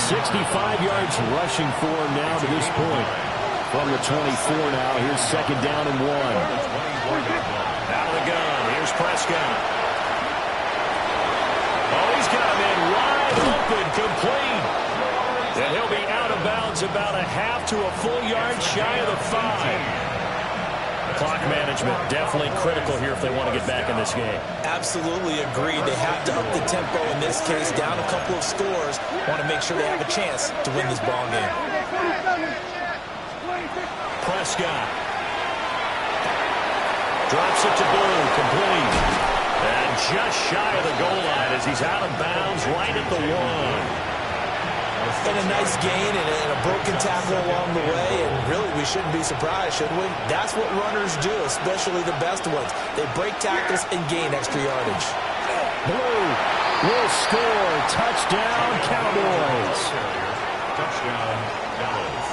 65 yards rushing for him now to this point. From the 24 now, here's 2nd down and 1. Out of the gun, here's Prescott. Oh, he's got him in wide open, complete. And he'll be out of bounds about a half to a full yard shy of the 5. Clock management definitely critical here if they want to get back in this game. Absolutely agreed. They have to up the tempo in this case, down a couple of scores. Want to make sure they have a chance to win this ball game. Prescott drops it to Blue, complete. And just shy of the goal line as he's out of bounds right at the 1. And a nice gain and a broken tackle along the way, and really we shouldn't be surprised, should we? That's what runners do, especially the best ones. They break tackles and gain extra yardage. Blue will score. Touchdown, Cowboys. Touchdown, Dallas.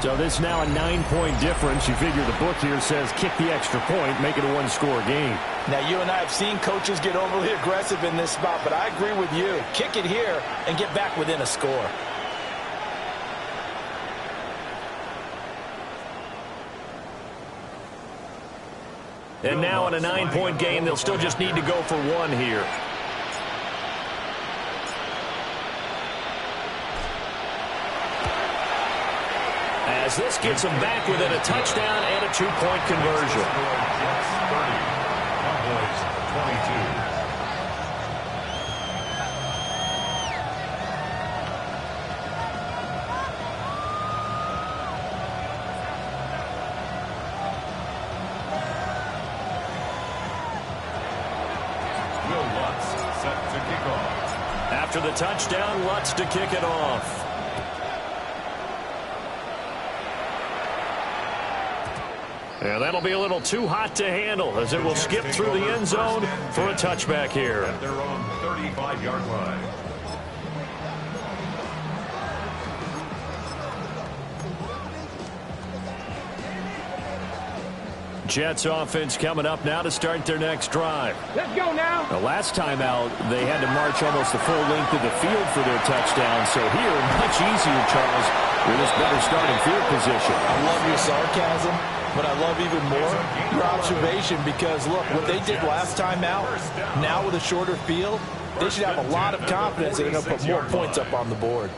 So this now a 9-point difference. You figure the book here says kick the extra point, make it a one-score game. Now, you and I have seen coaches get overly aggressive in this spot, but I agree with you. Kick it here and get back within a score. And now in a 9-point game, they'll still just need to go for one here. As this gets them back within a touchdown and a 2-point conversion. Cowboys 22. After the touchdown, Lutz to kick it off. And that'll be a little too hot to handle as it will skip through the end zone for a touchback here. At their own 35-yard line. Jets offense coming up now to start their next drive. Let's go now. The last time out, they had to march almost the full length of the field for their touchdown. So here, much easier, Charles, with this better starting field position. I love your sarcasm, but I love even more your observation because, look, what they did last time out, now with a shorter field, they should have a lot of confidence they're going to put more points up on the board.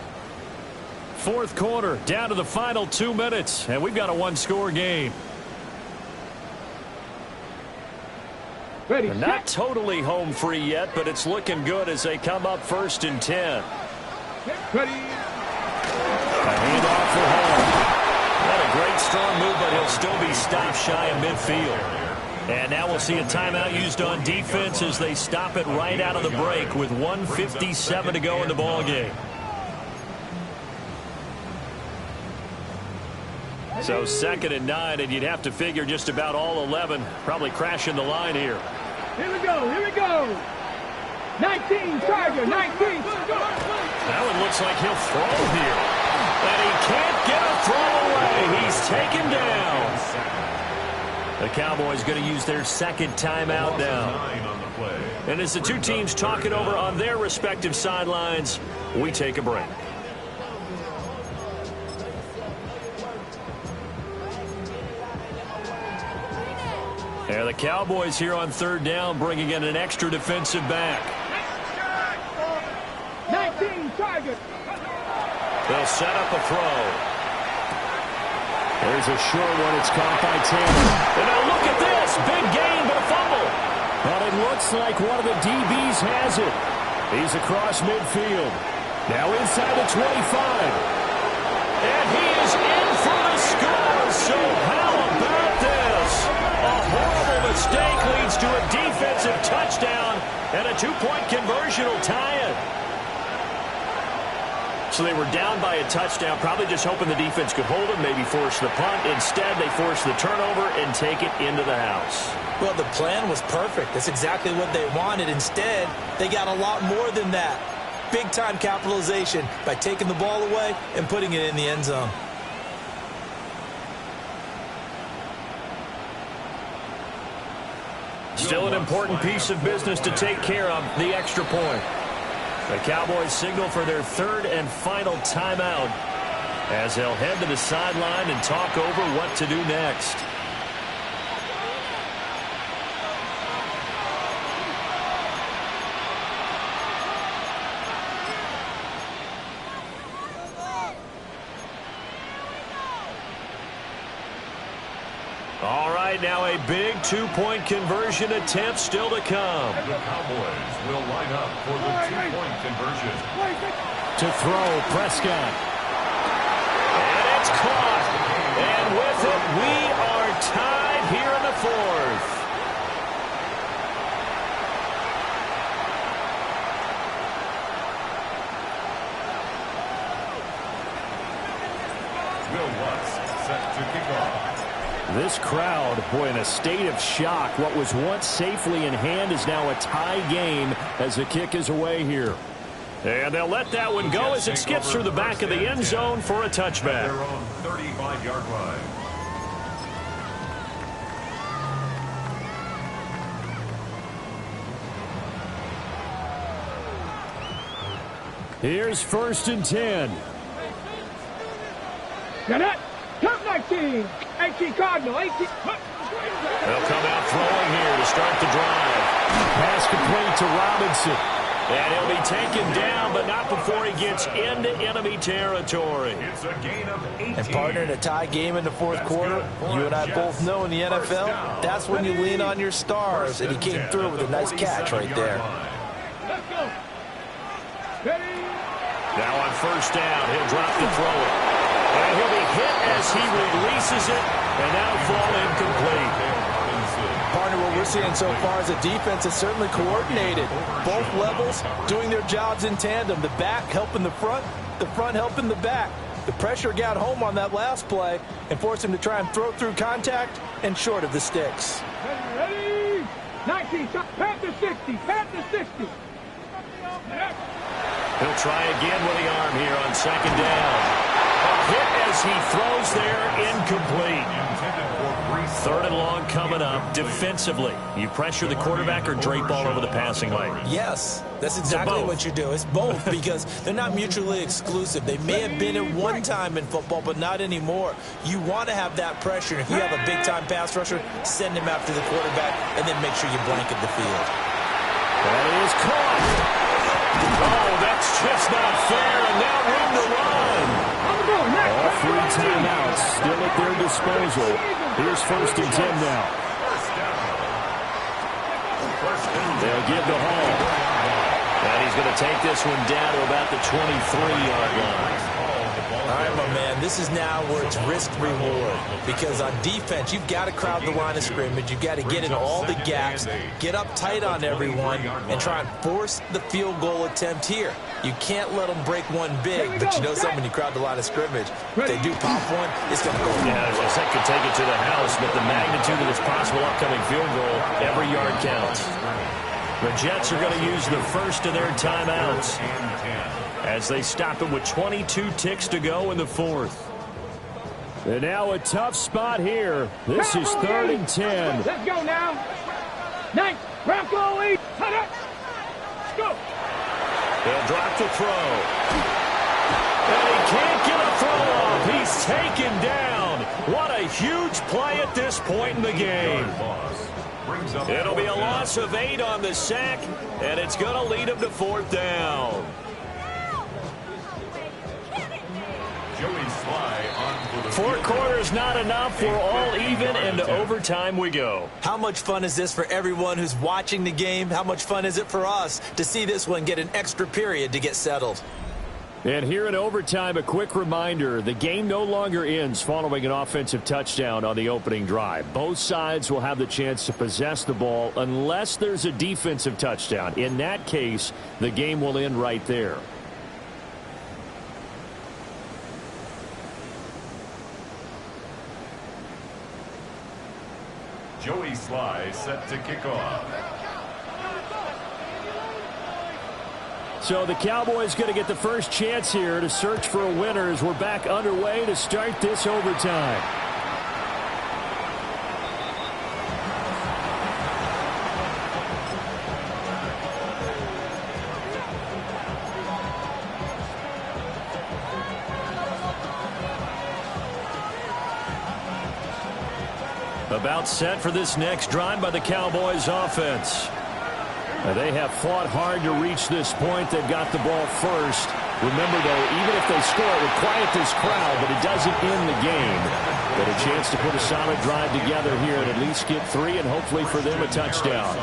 Fourth quarter, down to the final 2 minutes, and we've got a one-score game. Ready, They're not totally home free yet, but it's looking good as they come up 1st and 10. ready. A handoff for Hall. What a great strong move, but he'll still be stopped shy of midfield. And now we'll see a timeout used on defense as they stop it right out of the break with 1:57 to go in the ballgame. So 2nd and 9, and you'd have to figure just about all 11 probably crashing the line here. Here we go, here we go. 19, Charger, 19. That one looks like he'll throw here. And he can't get a throw away. He's taken down. The Cowboys going to use their 2nd timeout now. And as the two teams talk it over on their respective sidelines, we take a break. Yeah, the Cowboys here on 3rd down bringing in an extra defensive back. 19, Charger. They'll set up a throw. There's a short one. It's caught by Taylor. And now look at this. Big gain, but a fumble. But it looks like one of the DBs has it. He's across midfield. Now inside the 25. And he is in for the score. So how about this? A horrible mistake leads to a defensive touchdown, and a 2-point conversion will tie it. So they were down by a touchdown, probably just hoping the defense could hold them, maybe force the punt. Instead, they force the turnover and take it into the house. Well, the plan was perfect. That's exactly what they wanted. Instead, they got a lot more than that. Big-time capitalization by taking the ball away and putting it in the end zone. Still an important piece of business to take care of, the extra point. The Cowboys signal for their 3rd and final timeout as they'll head to the sideline and talk over what to do next. All right, now a big 2-point conversion attempt still to come. The Cowboys will line up for the 2-point conversion. To throw, Prescott. And it's caught. And with it, we are tied here in the 4th. Will Lutz set to kick off. This crowd, boy, in a state of shock. What was once safely in hand is now a tie game as the kick is away here. And they'll let that one go as it skips through the back of the end zone for a touchback. Their own 35-yard line. Here's 1st and 10. Got it. Top 19. 18 Cardinal. 18. They'll come out throwing here to start the drive. Pass complete to Robinson. And he'll be taken down, but not before he gets into enemy territory. It's a gain of 18. And partner, in a tie game in the fourth quarter, you and I both know in the NFL, that's when you lean on your stars, and he came through with a nice catch right there. Let's go. Ready. Now on 1st down, he'll drop to throw it. And he'll be hit as he releases it, and that'll fall incomplete. Partner, what we're seeing so far is a defense that's certainly coordinated. Both levels doing their jobs in tandem. The back helping the front helping the back. The pressure got home on that last play and forced him to try and throw through contact and short of the sticks. Ready. 19. Panther 60. Panther 60. He'll try again with the arm here on 2nd down. A hit as he throws there, incomplete. 3rd and long coming up. Defensively, you pressure the quarterback or drape all over the passing lane? Yes, that's exactly what you do. It's both because they're not mutually exclusive. They may have been at one time in football, but not anymore. You want to have that pressure. If you have a big-time pass rusher, send him after the quarterback and then make sure you blanket the field. That is caught. Oh, that's just not fair, and now room to run. All 3 timeouts still at their disposal. Here's 1st and 10 now. They'll give to Hall. And he's going to take this one down to about the 23-yard line. All right, my man, this is now where it's risk-reward because on defense, you've got to crowd the line of scrimmage. You've got to get into all the gaps, get up tight on everyone, and try and force the field goal attempt here. You can't let them break one big, but you know something, when you crowd the line of scrimmage, if they do pop one, it's going to go. Yeah, as I said, could take it to the house, but the magnitude of this possible upcoming field goal, every yard counts. The Jets are going to use the first of their timeouts as they stop it with 22 ticks to go in the 4th. And now a tough spot here. This is 3rd and 10. Let's go now. 9. Bronco lead. Let's go. They'll drop the throw. And he can't get a throw off. He's taken down. What a huge play at this point in the game. It'll be a loss of 8 on the sack, and it's going to lead him to 4th down. Joey Sly on for the 4 quarters not enough. We're all even, and to overtime we go. How much fun is this for everyone who's watching the game? How much fun is it for us to see this one get an extra period to get settled? And here in overtime, a quick reminder, the game no longer ends following an offensive touchdown on the opening drive. Both sides will have the chance to possess the ball unless there's a defensive touchdown. In that case, the game will end right there. Joey Sly set to kick off. So the Cowboys going to get the first chance here to search for a winner as we're back underway to start this overtime. About set for this next drive by the Cowboys offense. They have fought hard to reach this point. They've got the ball first. Remember, though, even if they score, it would quiet this crowd, but it doesn't end the game. But a chance to put a solid drive together here and at least get 3 and hopefully for them a touchdown.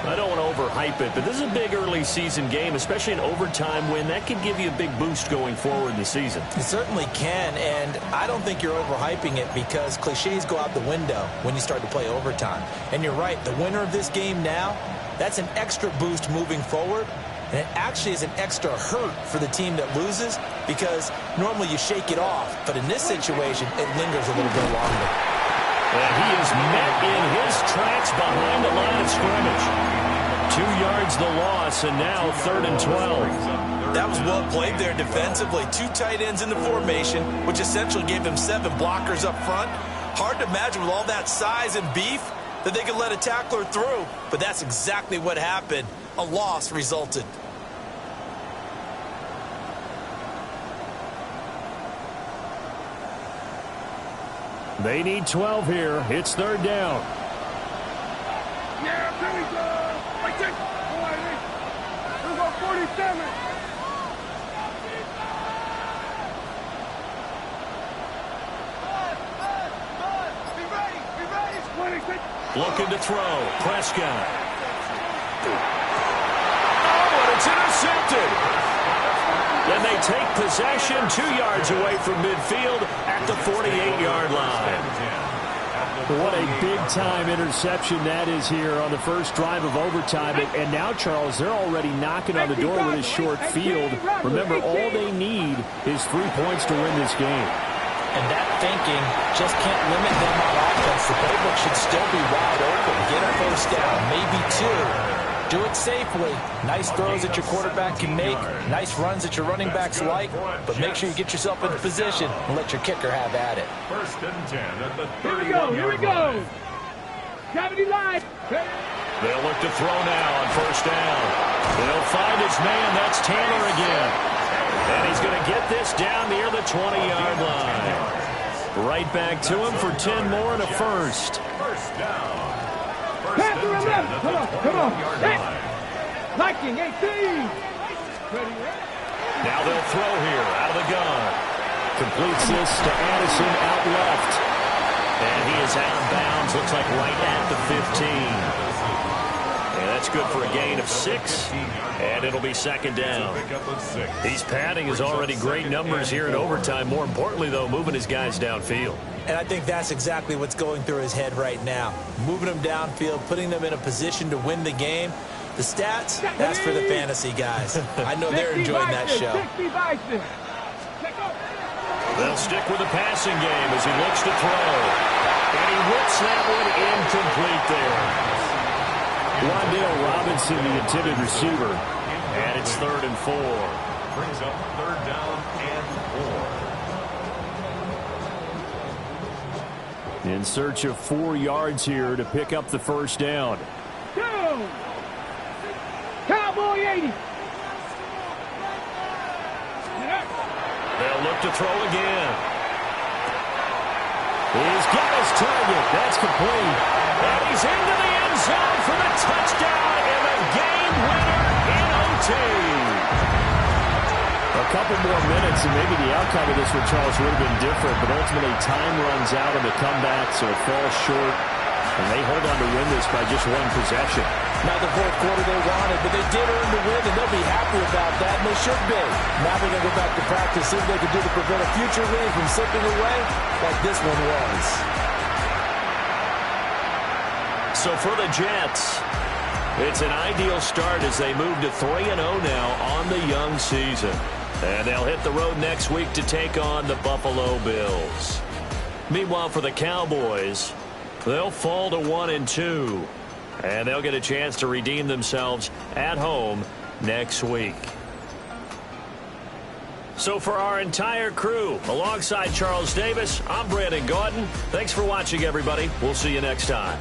I don't want to overhype it, but this is a big early season game, especially an overtime win. That can give you a big boost going forward in the season. It certainly can, and I don't think you're overhyping it because cliches go out the window when you start to play overtime. And you're right, the winner of this game now, that's an extra boost moving forward, and it actually is an extra hurt for the team that loses because normally you shake it off, but in this situation, it lingers a little bit longer. And he is met in his tracks behind the line of scrimmage. 2 yards the loss, and now 3rd and 12. That was well played there defensively. 2 tight ends in the formation, which essentially gave them 7 blockers up front. Hard to imagine with all that size and beef that they could let a tackler through, but that's exactly what happened. A loss resulted. They need 12 here. It's 3rd down. Yeah, there we go. Right there. Boy, we're going 47. Looking to throw. Prescott. Oh, and it's intercepted. Then they take possession 2 yards away from midfield at the 48-yard line. What a big-time interception that is here on the first drive of overtime. And now, Charles, they're already knocking on the door with a short field. Remember, all they need is 3 points to win this game. And that thinking just can't limit them on offense. The playbook should still be wide open. Get a first down, maybe 2. Do it safely. Nice throws that your quarterback can make. Nice runs that your running backs like. But make sure you get yourself into position and let your kicker have at it. 1st and 10 at the 31-yard line. Here we go. Here we go. Gravity line. They'll look to throw now on 1st down. They'll find his man. That's Taylor again. And he's going to get this down near the 20-yard line. Right back to him for 10 more and a first. 1st down. Pass to the left. Come on. Viking 18. Ready. Now they'll throw here out of the gun. Completes this to Addison out left. And he is out of bounds. Looks like right at the 15. And that's good for a gain of 6. And it'll be 2nd down. He's padding his already great numbers here in overtime. More importantly, though, moving his guys downfield. And I think that's exactly what's going through his head right now. Moving them downfield, putting them in a position to win the game. The stats, that's for the fantasy guys. I know they're enjoying that show. They'll stick with the passing game as he looks to throw. And he whips that one incomplete there. Wan'Dale Robinson, the intended receiver. And it's 3rd and 4. Brings up 3rd down and 4. In search of 4 yards here to pick up the first down. Go! Cowboy 80. They'll look to throw again. He's got his target. That's complete. And he's into the end zone for the touchdown and the game winner in OT. A couple more minutes and maybe the outcome of this one, Charles, would have been different, but ultimately time runs out in the comeback, so it falls short, and they hold on to win this by just 1 possession. Not the 4th quarter they wanted, but they did earn the win, and they'll be happy about that, and they should be. Now they're going to go back to practice, see what they can do to prevent a future win from slipping away like this one was. So for the Jets, it's an ideal start as they move to 3-0 now on the young season. And they'll hit the road next week to take on the Buffalo Bills. Meanwhile, for the Cowboys, they'll fall to 1-2. And they'll get a chance to redeem themselves at home next week. So for our entire crew, alongside Charles Davis, I'm Brandon Gaudin. Thanks for watching, everybody. We'll see you next time.